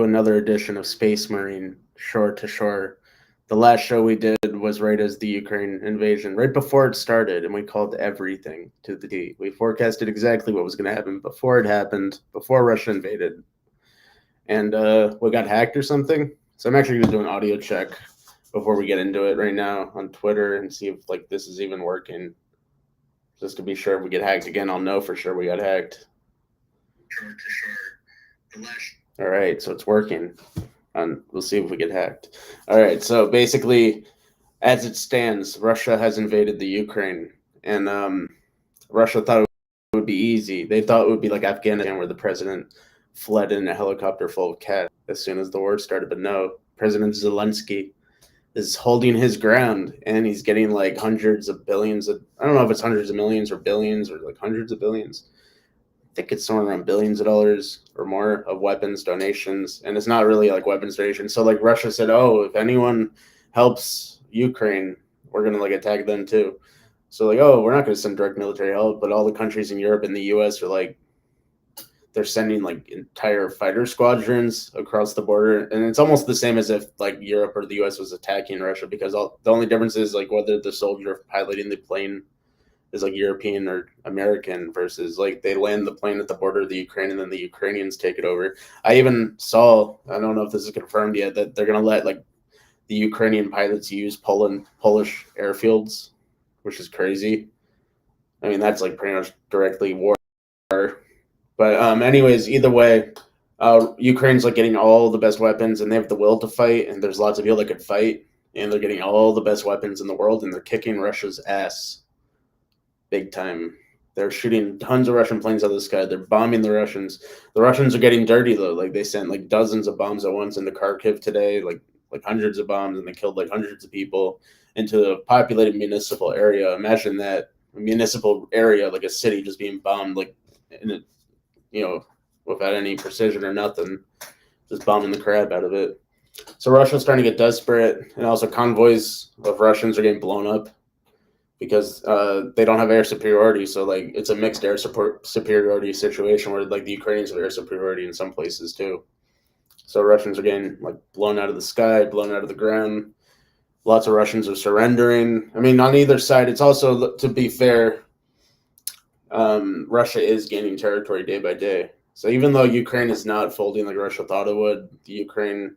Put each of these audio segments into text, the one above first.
another edition of Space Marine Shore to Shore. The last show we did was right as the Ukraine invasion, right before it started, and we called everything to the T. We forecasted exactly what was going to happen before it happened, before Russia invaded, and we got hacked or something. So I'm actually going to do an audio check before we get into it right now on Twitter and see if like this is even working, just to be sure. If we get hacked again, I'll know for sure we got hacked. All right, so it's working. We'll see if we get hacked. All right, so basically, as it stands, Russia has invaded the Ukraine, and Russia thought it would be easy. They thought it would be like Afghanistan, where the president fled in a helicopter full of cats as soon as the war started. But no, President Zelensky is holding his ground, and he's getting like hundreds of billions of, I don't know if it's hundreds of millions or billions or like hundreds of billions. I think it's somewhere around billions of dollars or more of weapons donations, and it's not really like weapons donations. So like Russia said, oh, if anyone helps Ukraine, we're gonna like attack them too. So like, oh, we're not gonna send direct military help, but all the countries in Europe and the U.S. are like, they're sending like entire fighter squadrons across the border, and it's almost the same as if like Europe or the U.S. was attacking Russia, because the only difference is like whether the soldier piloting the plane is like European or American versus like they land the plane at the border of the Ukraine and then the Ukrainians take it over. I even saw, I don't know if this is confirmed yet, that they're gonna let like the Ukrainian pilots use Polish airfields, which is crazy. I mean that's like pretty much directly war. But anyways, either way, Ukraine's like getting all the best weapons and they have the will to fight, and there's lots of people that could fight, and they're getting all the best weapons in the world, and they're kicking Russia's ass big time. They're shooting tons of Russian planes out of the sky. They're bombing the Russians. The Russians are getting dirty though. Like they sent like dozens of bombs at once into Kharkiv today, like hundreds of bombs, and they killed like hundreds of people into a populated municipal area. Imagine that, a municipal area, like a city, just being bombed, like in a, without any precision or nothing, just bombing the crap out of it. So Russia's starting to get desperate, and also convoys of Russians are getting blown up because they don't have air superiority. So like it's a mixed air superiority situation where like the Ukrainians have air superiority in some places too. So Russians are getting like blown out of the sky, blown out of the ground. Lots of Russians are surrendering. I mean, on either side, it's also, to be fair, Russia is gaining territory day by day. So even though Ukraine is not folding like Russia thought it would, the Ukraine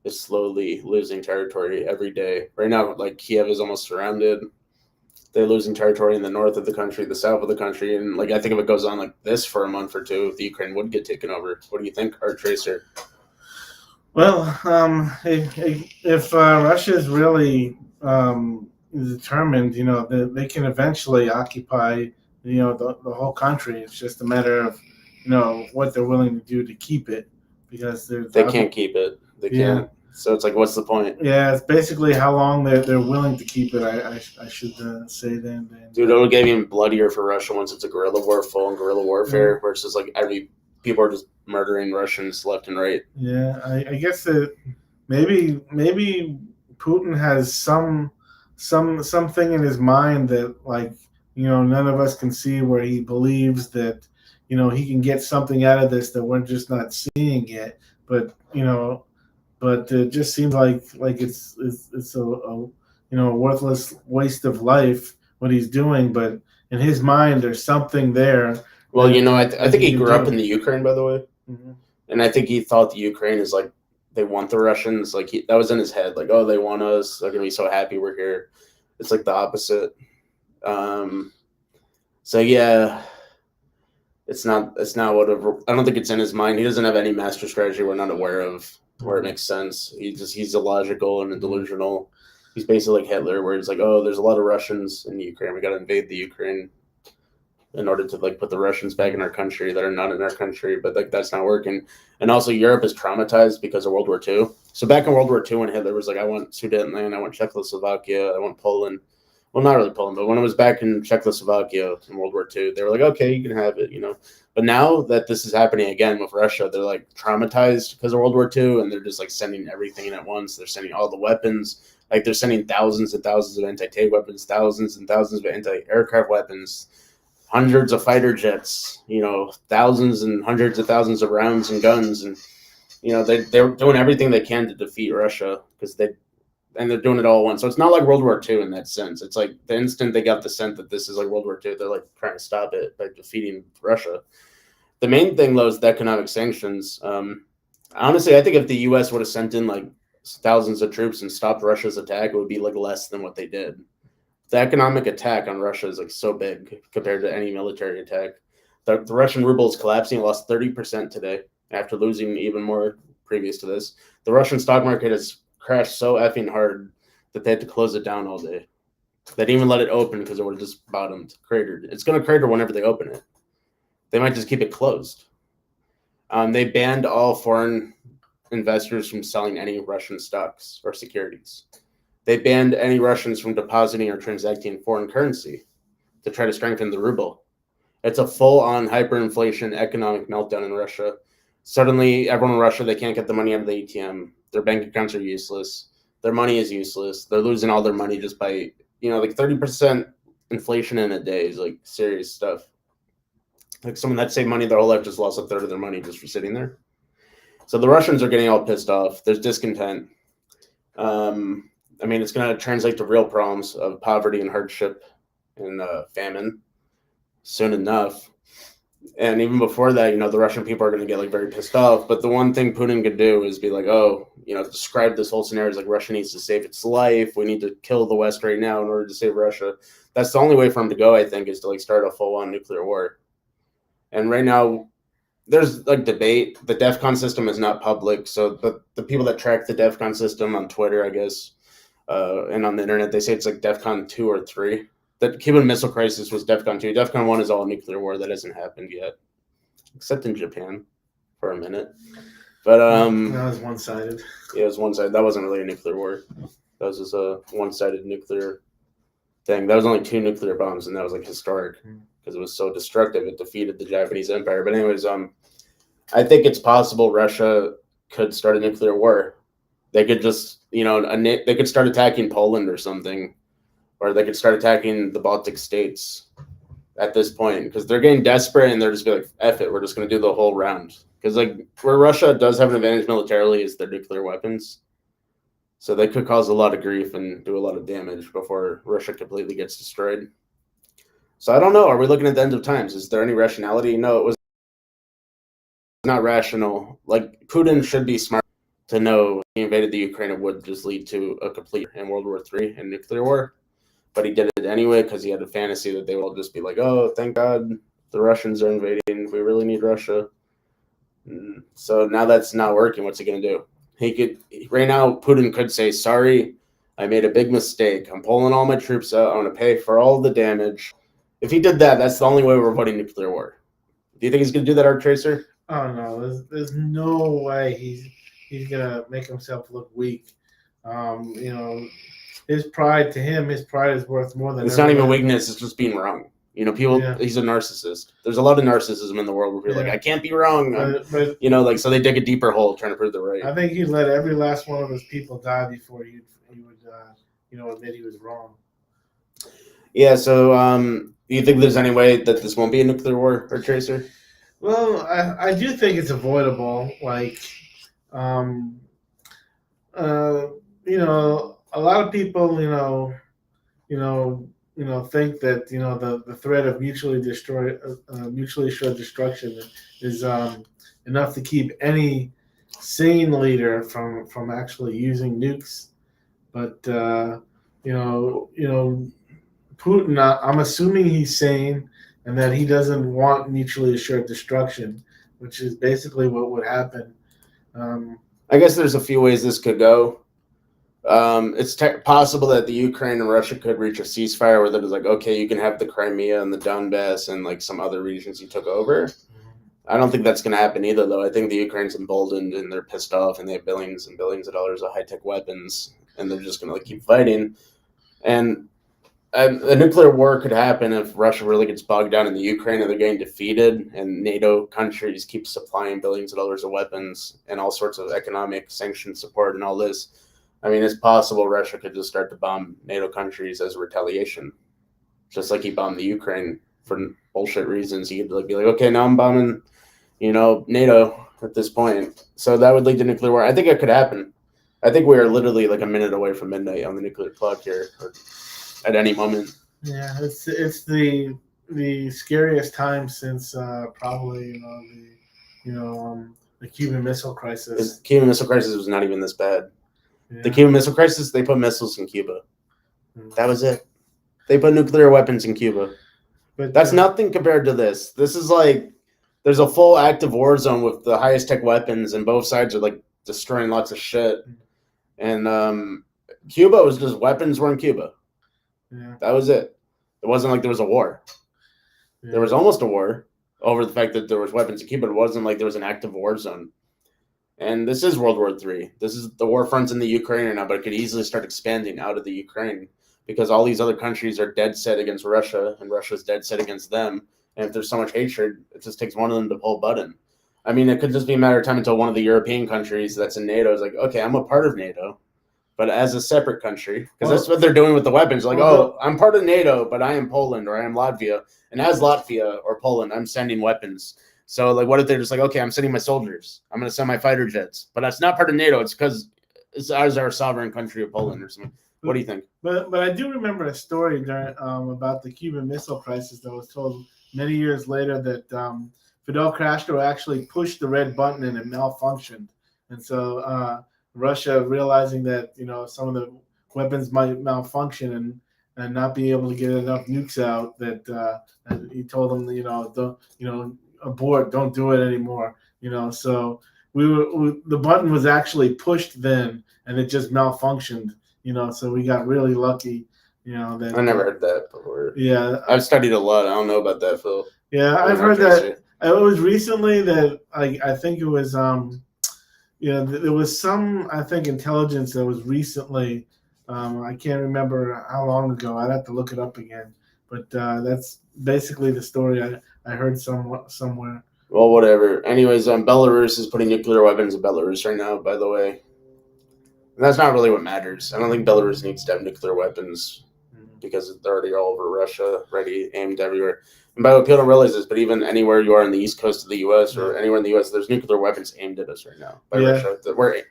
is slowly losing territory every day. Right now, like Kiev is almost surrounded. They're losing territory in the north of the country, the south of the country, and like I think if it goes on like this for a month or two, the Ukraine would get taken over. What do you think, Art Tracer? Well, if Russia is really determined, they can eventually occupy, the whole country. It's just a matter of, what they're willing to do to keep it, because they can't keep it. They can't. So it's like, what's the point? Yeah, it's basically how long they're willing to keep it. I should say then. Dude, it'll get even bloodier for Russia once it's a guerrilla war, full guerrilla warfare, versus like people are just murdering Russians left and right. Yeah, I guess that maybe Putin has something in his mind that like none of us can see, where he believes that he can get something out of this that we're just not seeing yet. But but it just seems like it's a worthless waste of life what he's doing. But in his mind, there's something there. Well, I think he grew up in the Ukraine, by the way, and I think he thought the Ukraine is like they want the Russians. Like that was in his head. Like, oh, they want us. They're gonna be so happy we're here. It's like the opposite. So yeah. It's not whatever. I don't think it's in his mind. He doesn't have any master strategy we're not aware of where it makes sense. He's illogical and delusional. He's basically like Hitler, where he's like, oh, there's a lot of Russians in the Ukraine. We got to invade the Ukraine in order to like put the Russians back in our country that are not in our country. But like that's not working. And also Europe is traumatized because of World War II. So back in World War II, when Hitler was like, I want Sudetenland, I want Czechoslovakia, I want Poland. Well, not really Poland, but when it was back in Czechoslovakia in World War II, they were like, okay, you can have it, But now that this is happening again with Russia, they're like traumatized because of World War II, and they're just like sending everything in at once. They're sending all the weapons. Like they're sending thousands and thousands of anti-tank weapons, thousands and thousands of anti-aircraft weapons, hundreds of fighter jets, thousands and hundreds of thousands of rounds and guns. And they're doing everything they can to defeat Russia and they're doing it all at once. So it's not like World War II in that sense. It's like the instant they got the sense that this is like World War II, they're like trying to stop it by defeating Russia. The main thing though is the economic sanctions. Honestly, I think if the U.S. would have sent in like thousands of troops and stopped Russia's attack, it would be like less than what they did. The economic attack on Russia is like so big compared to any military attack. The Russian ruble is collapsing. It lost 30% today after losing even more previous to this. The Russian stock market has crashed so effing hard that they had to close it down all day. They didn't even let it open because it would have just bottomed, cratered. It's going to crater whenever they open it. They might just keep it closed. They banned all foreign investors from selling any Russian stocks or securities. They banned any Russians from depositing or transacting foreign currency to try to strengthen the ruble. It's a full-on hyperinflation economic meltdown in Russia. Suddenly, everyone in Russia, they can't get the money out of the ATM. Their bank accounts are useless. Their money is useless. They're losing all their money just by, like 30% inflation in a day is like serious stuff. Like someone that saved money their whole life just lost a third of their money just for sitting there. So the Russians are getting all pissed off. There's discontent. It's going to translate to real problems of poverty and hardship and famine soon enough. And even before that, the Russian people are going to get like very pissed off. But the one thing Putin could do is be like, describe this whole scenario as like Russia needs to save its life. We need to kill the West right now in order to save Russia. That's the only way for him to go, I think, is to like start a full-on nuclear war. And right now, there's like debate. The DEFCON system is not public, so the people that track the DEFCON system on Twitter, I guess, and on the internet, they say it's like DEFCON 2 or 3. The Cuban Missile Crisis was DEFCON 2. DEFCON 1 is all a nuclear war. That hasn't happened yet, except in Japan for a minute. But that was one-sided. Yeah, it was one-sided. That wasn't really a nuclear war. That was just a one-sided nuclear thing. That was only 2 nuclear bombs, and that was like historic because it was so destructive. It defeated the Japanese Empire. But anyways, I think it's possible Russia could start a nuclear war. They could just, they could start attacking Poland or something, or they could start attacking the Baltic states at this point because they're getting desperate and they're just be like, F it, we're just going to do the whole round. Because like where Russia does have an advantage militarily is their nuclear weapons. So they could cause a lot of grief and do a lot of damage before Russia completely gets destroyed. So I don't know. Are we looking at the end of times? Is there any rationality? No, it was not rational. Like Putin should be smart to know he invaded the Ukraine, it would just lead to a complete in World War III and nuclear war. But he did it anyway because he had a fantasy that they will just be like, oh, thank God the Russians are invading. We really need Russia. So now that's not working. What's he going to do? Right now, Putin could say, sorry, I made a big mistake. I'm pulling all my troops out. I'm going to pay for all the damage. If he did that, that's the only way we're avoiding nuclear war. Do you think he's going to do that, Art Tracer? Oh, no. There's no way he's going to make himself look weak. His pride is worth more than it's not even weakness. It's just being wrong. People. Yeah. He's a narcissist. There's a lot of narcissism in the world where people are like, I can't be wrong. But so they dig a deeper hole trying to prove they're right. I think he'd let every last one of his people die before he would admit he was wrong. Yeah. So, do you think there's any way that this won't be a nuclear war, or Tracer? Well, I do think it's avoidable. Like, a lot of people, think that the threat of mutually assured destruction is enough to keep any sane leader from actually using nukes. But Putin, I'm assuming he's sane and that he doesn't want mutually assured destruction, which is basically what would happen. I guess there's a few ways this could go. It's possible that the Ukraine and Russia could reach a ceasefire where they're like, okay, you can have the Crimea and the Donbass and like some other regions you took over. I don't think that's going to happen either, though. I think the Ukraine's emboldened and they're pissed off and they have billions and billions of dollars of high-tech weapons and they're just going to like keep fighting. And a nuclear war could happen if Russia really gets bogged down in the Ukraine and they're getting defeated and NATO countries keep supplying billions of dollars of weapons and all sorts of economic sanction support and all this. It's possible Russia could just start to bomb NATO countries as a retaliation, just like he bombed the Ukraine for bullshit reasons. He could be like, okay, now I'm bombing, NATO, at this point. So that would lead to nuclear war. I think it could happen. I think we are literally like a minute away from midnight on the nuclear clock here, or at any moment. Yeah, it's the scariest time since probably the Cuban Missile Crisis. The Cuban Missile Crisis was not even this bad. Yeah. The Cuban Missile Crisis, they put missiles in Cuba. Mm. That was it. They put nuclear weapons in Cuba. But That's nothing compared to this. This is like there's a full active war zone with the highest tech weapons, and both sides are like destroying lots of shit. And Cuba was just weapons were in Cuba. Yeah. That was it. It wasn't like there was a war. Yeah. There was almost a war over the fact that there was weapons in Cuba. It wasn't like there was an active war zone. And this is World War III. This is the war fronts in the Ukraine right now, but it could easily start expanding out of the Ukraine because all these other countries are dead set against Russia, and Russia's dead set against them. And if there's so much hatred, it just takes one of them to pull a button. I mean, it could just be a matter of time until one of the European countries that's in NATO is like, okay, I'm a part of NATO, but as a separate country, because that's what they're doing with the weapons. Like, I'm part of NATO, but I am Poland or I am Latvia, and as Latvia or Poland, I'm sending weapons. So, like, what if they're just like, okay, I'm sending my soldiers, I'm going to send my fighter jets, but that's not part of NATO. It's because it's as our sovereign country of Poland or something. What do you think? But I do remember a story about the Cuban Missile Crisis that was told many years later that Fidel Castro actually pushed the red button and it malfunctioned, and so Russia, realizing that some of the weapons might malfunction and not be able to get enough nukes out, that he told them don't abort, don't do it anymore. So the button was actually pushed then, and it just malfunctioned. So we got really lucky. That I never heard that before. Yeah, I've studied a lot. I don't know about that, Phil. Yeah, I've heard that. It was recently that I think it was there was some intelligence that was recently. I can't remember how long ago. I'd have to look it up again. But that's basically the story I heard somewhere. Well, whatever. Anyways, Belarus is putting nuclear weapons in Belarus right now, by the way. And that's not really what matters. I don't think Belarus needs to have nuclear weapons because they're already all over Russia, ready, aimed everywhere. And by the way, people don't realize this, but even anywhere you are on the east coast of the U.S. or anywhere in the U.S., there's nuclear weapons aimed at us right now by Russia.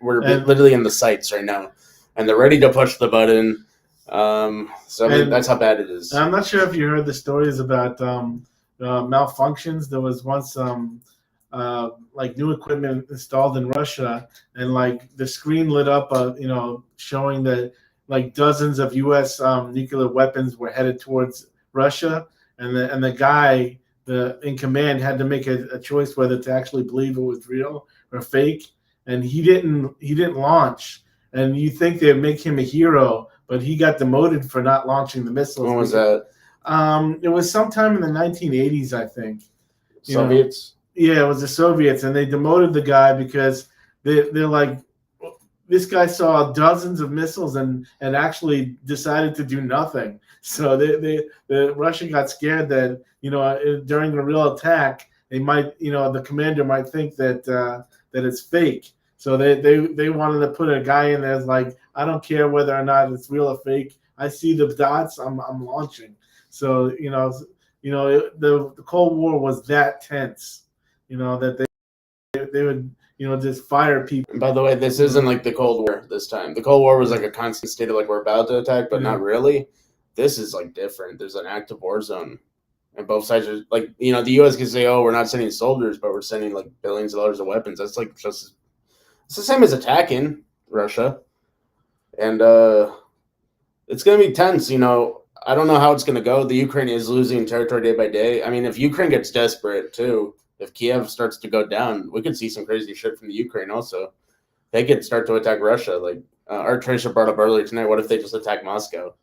We're literally in the sights right now, and they're ready to push the button. That's how bad it is. I'm not sure if you heard the stories about malfunctions. There was once new equipment installed in Russia, and the screen lit up, showing that dozens of U.S. Nuclear weapons were headed towards Russia, and the guy in command had to make a choice whether to actually believe it was real or fake, and he didn't launch. And you think they'd make him a hero, but he got demoted for not launching the missiles. When was that? It was sometime in the 1980s, I think. Soviets? Yeah, it was the Soviets, and they demoted the guy because they're like, this guy saw dozens of missiles and actually decided to do nothing. So the Russia got scared that during a real attack they might the commander might think that it's fake. So they wanted to put a guy in there as like, I don't care whether or not it's real or fake. I see the dots. I'm launching. So the Cold War was that tense. That they would just fire people. And by the way, this isn't like the Cold War this time. The Cold War was like a constant state of like we're about to attack, but not really. This is like different. There's an active war zone, and both sides are like the U.S. can say, "Oh, we're not sending soldiers, but we're sending like billions of dollars of weapons." That's like just it's the same as attacking Russia, and it's gonna be tense. I don't know how it's gonna go. The Ukraine is losing territory day by day. I mean, if Ukraine gets desperate too. If Kiev starts to go down, we could see some crazy shit from the Ukraine also. They could start to attack Russia. Like our tracer brought up earlier tonight, what if they just attack Moscow?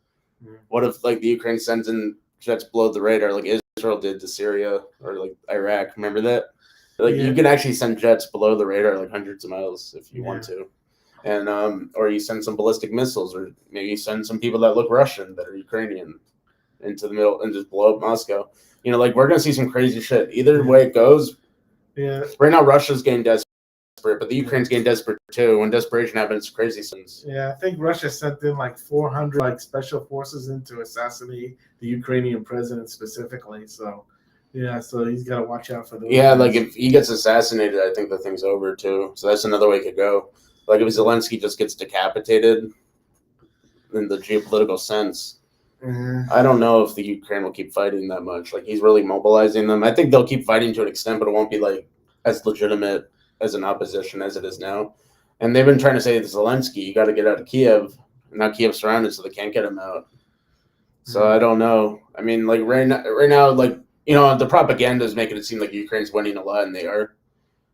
What if the Ukraine sends in jets below the radar like Israel did to Syria or like Iraq? Remember that? You can actually send jets below the radar like hundreds of miles if you want to. And or you send some ballistic missiles, or maybe you send some people that look Russian that are Ukrainian into the middle and just blow up Moscow. We're going to see some crazy shit. Either way it goes. Yeah. Right now, Russia's getting desperate, but the Ukraine's getting desperate too. When desperation happens, crazy things. Yeah, I think Russia sent in 400 special forces in to assassinate the Ukrainian president specifically. So, Yeah, so he's got to watch out for those. Yeah, guys. like if he gets assassinated, I think the thing's over too. So that's another way it could go. Like if Zelensky just gets decapitated, in the geopolitical sense, I don't know if the Ukraine will keep fighting that much. Like he's really mobilizing them. I think they'll keep fighting to an extent, but it won't be like as legitimate as an opposition as it is now. And they've been trying to say to Zelensky, you got to get out of Kiev. And now Kiev's surrounded, so they can't get him out. So I don't know. I mean, like right now, like the propaganda is making it seem like Ukraine's winning a lot, and they are.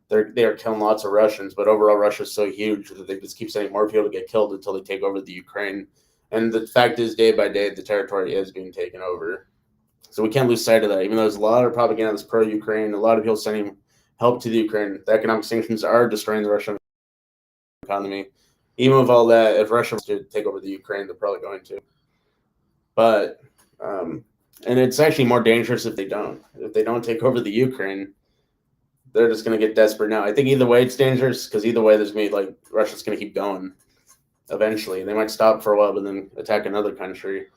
They are killing lots of Russians, but overall Russia's so huge that they just keep sending more people to get killed until they take over the Ukraine. And the fact is, day by day, the territory is being taken over. So we can't lose sight of that. Even though there's a lot of propaganda that's pro-Ukraine, a lot of people sending help to the Ukraine, the economic sanctions are destroying the Russian economy. Even with all that, if Russia wants to take over the Ukraine, they're probably going to. But, and it's actually more dangerous if they don't. If they don't take over the Ukraine, they're just going to get desperate now. I think either way it's dangerous because either way there's going to be like Russia's going to keep going eventually. They might stop for a while but then attack another country.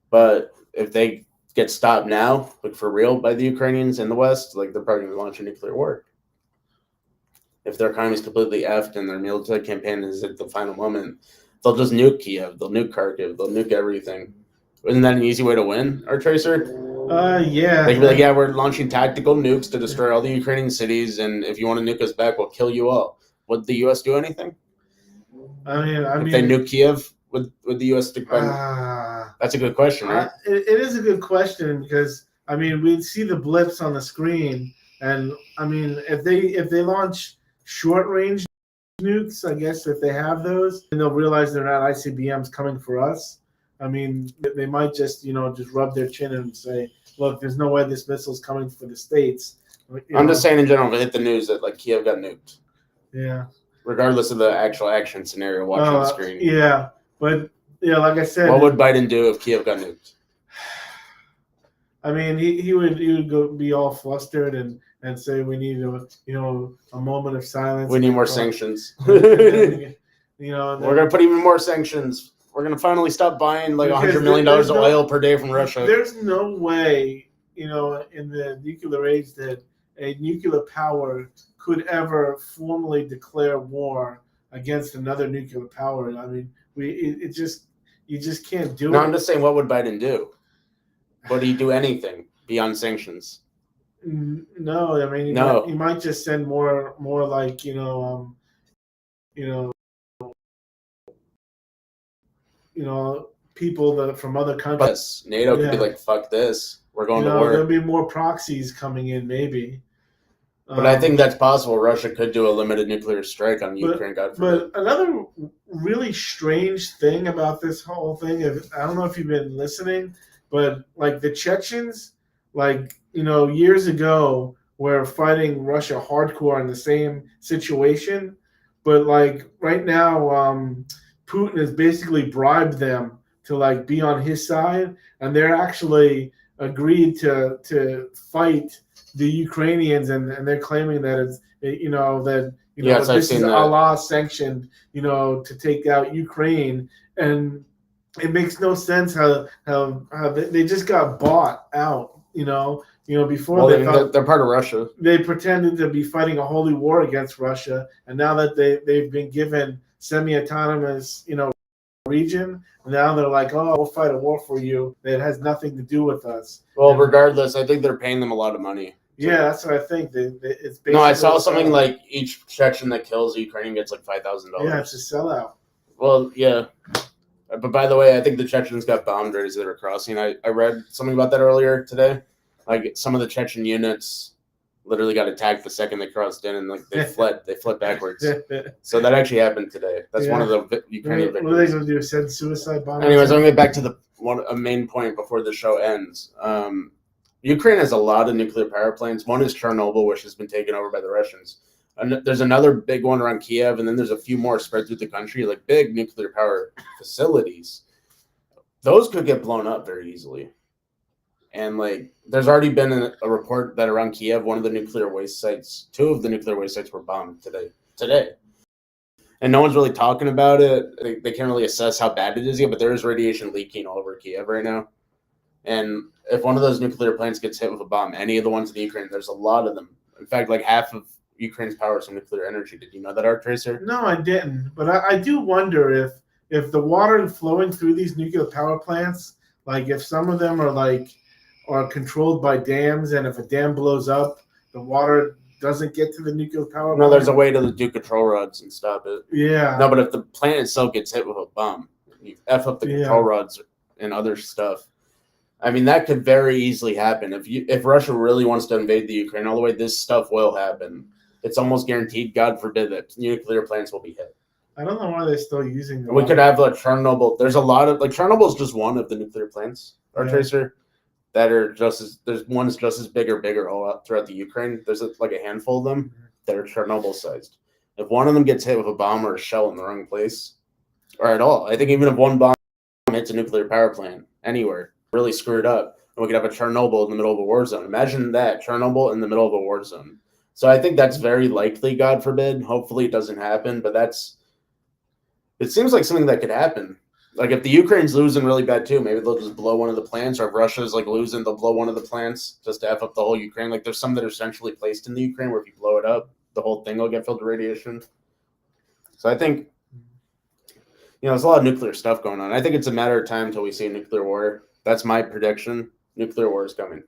But if they get stopped now, like for real by the Ukrainians in the West, like they're probably going to launch a nuclear war. If their economy is completely effed and their military campaign is at the final moment, they'll just nuke Kiev, they'll nuke Kharkiv, they'll nuke everything. Isn't that an easy way to win, our Tracer? Yeah. They can be like, yeah, we're launching tactical nukes to destroy all the Ukrainian cities, and if you want to nuke us back, we'll kill you all. Would the U.S. do anything? I mean, if they nuke Kiev, would the U.S. stick by? That's a good question, right? It is a good question because I mean, we see the blips on the screen, and I mean, if they launch short range nukes, I guess if they have those, then they'll realize they're not ICBMs coming for us. I mean, they might just rub their chin and say, "Look, there's no way this missile's coming for the States." I'm just saying in general, if it hit the news that like Kiev got nuked. Yeah. Regardless of the actual action scenario, watching the screen. Yeah, but like I said, what would Biden do if Kiev got nuked? I mean, he would go be all flustered and say we need a moment of silence. We need more sanctions. We're gonna put even more sanctions. We're gonna finally stop buying like $100 million of oil per day from Russia. There's no way, in the nuclear age that a nuclear power could ever formally declare war against another nuclear power. I mean, you just can't do it. No, I'm just saying, what would Biden do? Would he do anything beyond sanctions? No, I mean, he might just send more like people that from other countries. Yes, NATO could be like, fuck this, we're going to war. There'll be more proxies coming in, maybe. But I think that's possible. Russia could do a limited nuclear strike on Ukraine. God forbid. But another really strange thing about this whole thing, I don't know if you've been listening, but like the Chechens, years ago, were fighting Russia hardcore in the same situation, but like right now, Putin has basically bribed them to be on his side, and they're actually agreed to fight the Ukrainians, and they're claiming that it's this is Allah sanctioned to take out Ukraine, and it makes no sense how they just got bought out. Before they're part of Russia. They pretended to be fighting a holy war against Russia, and now that they've been given semi-autonomous region, now they're like, oh, we'll fight a war for you that has nothing to do with us. Well, regardless, I think they're paying them a lot of money. Yeah, that's what I think. It's no, I saw something like each Chechen that kills a Ukrainian gets like $5,000. Yeah, it's a sellout. Well, yeah. But by the way, I think the Chechens got bombed right as they were crossing. I read something about that earlier today. Like some of the Chechen units literally got attacked the second they crossed in, and they fled. They fled backwards. So that actually happened today. That's one of the Ukrainian victims. What are they going to do? Send suicide bombers? Anyways, I'm going to get back to a main point before the show ends. Ukraine has a lot of nuclear power plants. One is Chernobyl, which has been taken over by the Russians. And there's another big one around Kiev, and then there's a few more spread through the country, like big nuclear power facilities. Those could get blown up very easily. And there's already been a report that around Kiev, one of the nuclear waste sites, 2 of the nuclear waste sites were bombed today. And no one's really talking about it. They can't really assess how bad it is yet, but there is radiation leaking all over Kiev right now. And if one of those nuclear plants gets hit with a bomb, any of the ones in Ukraine, there's a lot of them. In fact, like half of Ukraine's power is from nuclear energy. Did you know that, Art Tracer? No, I didn't. But I do wonder if the water flowing through these nuclear power plants, like if some of them are controlled by dams, and if a dam blows up, the water doesn't get to the nuclear power No, plant. there's a way to do control rods and stop it. Yeah. No, but if the plant itself gets hit with a bomb, you F up the control rods and other stuff. I mean, that could very easily happen. If Russia really wants to invade the Ukraine all the way, this stuff will happen. It's almost guaranteed. God forbid that nuclear plants will be hit. I don't know why they're still using. We could have like Chernobyl. There's a lot of Chernobyl is just one of the nuclear plants, Art Tracer, that are just as there's ones just as big or bigger all out throughout the Ukraine. There's like a handful of them that are Chernobyl sized. If one of them gets hit with a bomb or a shell in the wrong place, or at all, I think even if one bomb hits a nuclear power plant anywhere, really screwed up, and we could have a Chernobyl in the middle of a war zone. Imagine that, Chernobyl in the middle of a war zone. So I think that's very likely, God forbid. Hopefully it doesn't happen, but it seems like something that could happen. Like if the Ukraine's losing really bad too, maybe they'll just blow one of the plants, or if Russia's like losing, they'll blow one of the plants just to F up the whole Ukraine. Like there's some that are centrally placed in the Ukraine where if you blow it up, the whole thing will get filled with radiation. So I think, there's a lot of nuclear stuff going on. I think it's a matter of time until we see a nuclear war. That's my prediction. Nuclear war is coming.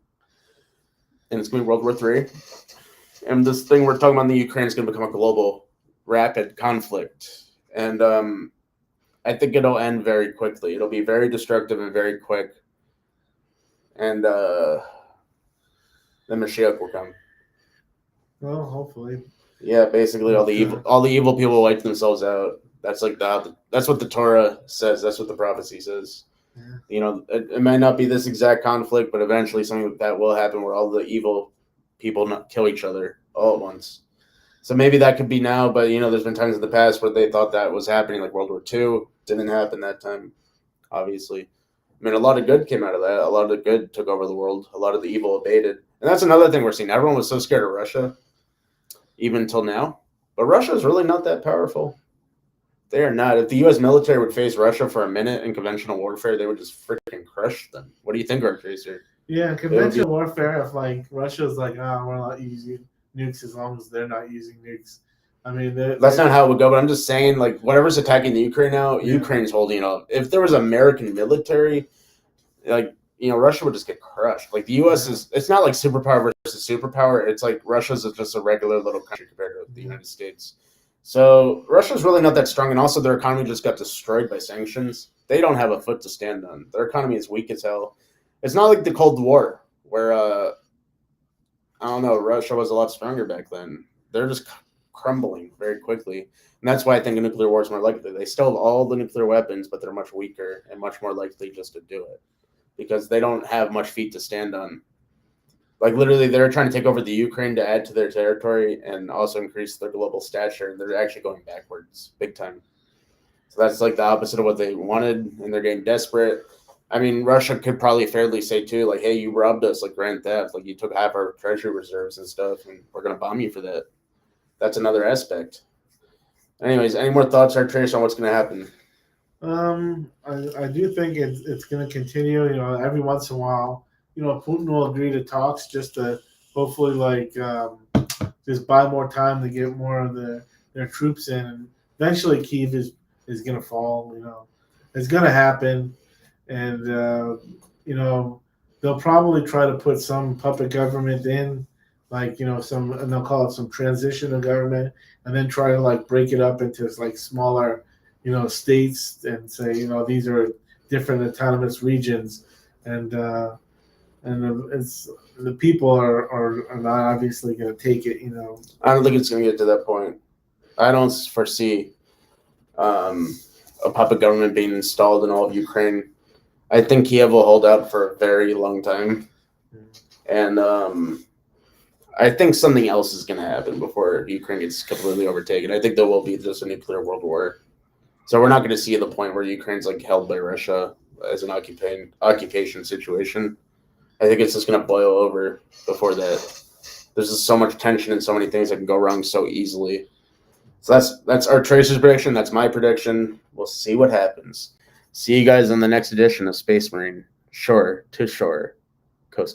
And it's going to be World War III. And this thing we're talking about in the Ukraine is going to become a global, rapid conflict. And I think it'll end very quickly. It'll be very destructive and very quick. And the Mashiach will come. Well, hopefully. Yeah, basically all the evil people wipe themselves out. That's like that's what the Torah says. That's what the prophecy says. Yeah. It might not be this exact conflict, but eventually something like that will happen where all the evil people kill each other all at once. So maybe that could be now, but there's been times in the past where they thought that was happening, like World War II. Didn't happen that time, obviously. I mean, a lot of good came out of that. A lot of the good took over the world. A lot of the evil abated. And that's another thing we're seeing. Everyone was so scared of Russia, even until now. But Russia is really not that powerful. They are not. If the U.S. military would face Russia for a minute in conventional warfare, they would just freaking crush them. What do you think, Art Tracer? Yeah, conventional warfare, if Russia's like, we're not using nukes as long as they're not using nukes. I mean, that's not how it would go, but I'm just saying, like, whatever's attacking the Ukraine now, Ukraine's holding up. If there was American military, Russia would just get crushed. Like, the U.S. it's not like superpower versus superpower. It's like Russia's just a regular little country compared to the United States. So Russia's really not that strong, and also their economy just got destroyed by sanctions. They don't have a foot to stand on. Their economy is weak as hell. It's not like the Cold War, where, I don't know, Russia was a lot stronger back then. They're just crumbling very quickly. And that's why I think a nuclear war is more likely. They still have all the nuclear weapons, but they're much weaker and much more likely just to do it because they don't have much feet to stand on. Like, literally, they're trying to take over the Ukraine to add to their territory and also increase their global stature. They're actually going backwards big time. So that's like the opposite of what they wanted, and they're getting desperate. I mean, Russia could probably fairly say, too, like, hey, you robbed us, like grand theft. Like, you took half our treasury reserves and stuff, and we're going to bomb you for that. That's another aspect. Anyways, any more thoughts, Art Tracer, on what's going to happen? I do think it's going to continue, every once in a while. Putin will agree to talks just to hopefully just buy more time to get more of their troops in. And eventually Kyiv is going to fall, it's going to happen. And, they'll probably try to put some puppet government in, and they'll call it some transitional government, and then try to break it up into smaller, states and say, these are different autonomous regions. And it's the people are not obviously going to take it. I don't think it's going to get to that point. I don't foresee a puppet government being installed in all of Ukraine. I think Kiev will hold out for a very long time, and I think something else is going to happen before Ukraine gets completely overtaken. I think there will be just a nuclear world war. So we're not going to see the point where Ukraine's held by Russia as an occupation situation. I think it's just going to boil over before that. There's just so much tension and so many things that can go wrong so easily. So that's our Tracer's prediction. That's my prediction. We'll see what happens. See you guys on the next edition of Space Marine. shore to shore, coast to